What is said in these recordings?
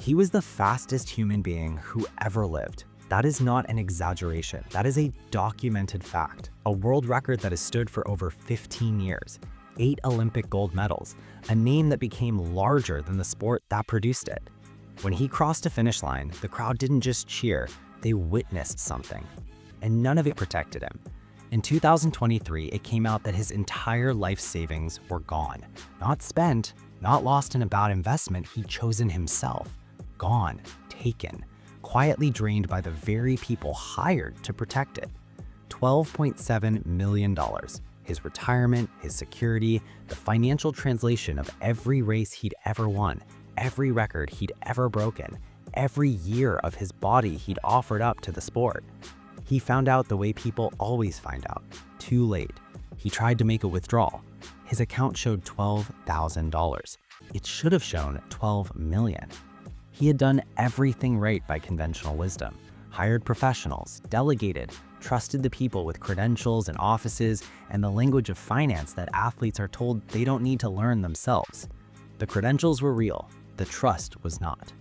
He was the fastest human being who ever lived. That is not an exaggeration. That is a documented fact. A world record that has stood for over 15 years, 8 Olympic gold medals, a name that became larger than the sport that produced it. When he crossed a finish line, the crowd didn't just cheer, they witnessed something. And none of it protected him. In 2023, it came out that his entire life savings were gone. Not spent, not lost in a bad investment he'd chosen himself. Gone, taken, quietly drained by the very people hired to protect it. $12.7 million. His retirement, his security, the financial translation of every race he'd ever won, every record he'd ever broken, every year of his body he'd offered up to the sport. He found out the way people always find out, too late. He tried to make a withdrawal. His account showed $12,000. It should have shown $12 million. He had done everything right by conventional wisdom, hired professionals, delegated, trusted the people with credentials and offices and the language of finance that athletes are told they don't need to learn themselves. The credentials were real, the trust was not.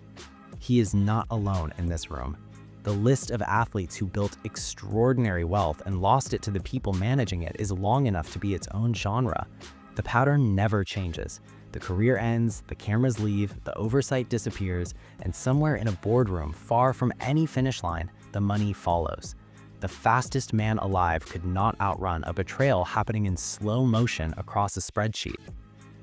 He is not alone in this room. The list of athletes who built extraordinary wealth and lost it to the people managing it is long enough to be its own genre. The pattern never changes. The career ends, the cameras leave, the oversight disappears, and somewhere in a boardroom far from any finish line, the money follows. The fastest man alive could not outrun a betrayal happening in slow motion across a spreadsheet.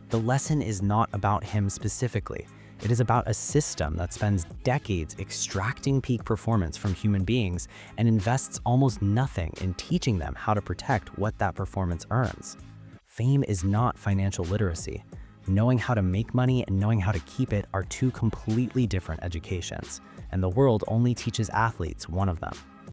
The lesson is not about him specifically. It is about a system that spends decades extracting peak performance from human beings and invests almost nothing in teaching them how to protect what that performance earns. Fame is not financial literacy. Knowing how to make money and knowing how to keep it are two completely different educations, and the world only teaches athletes one of them.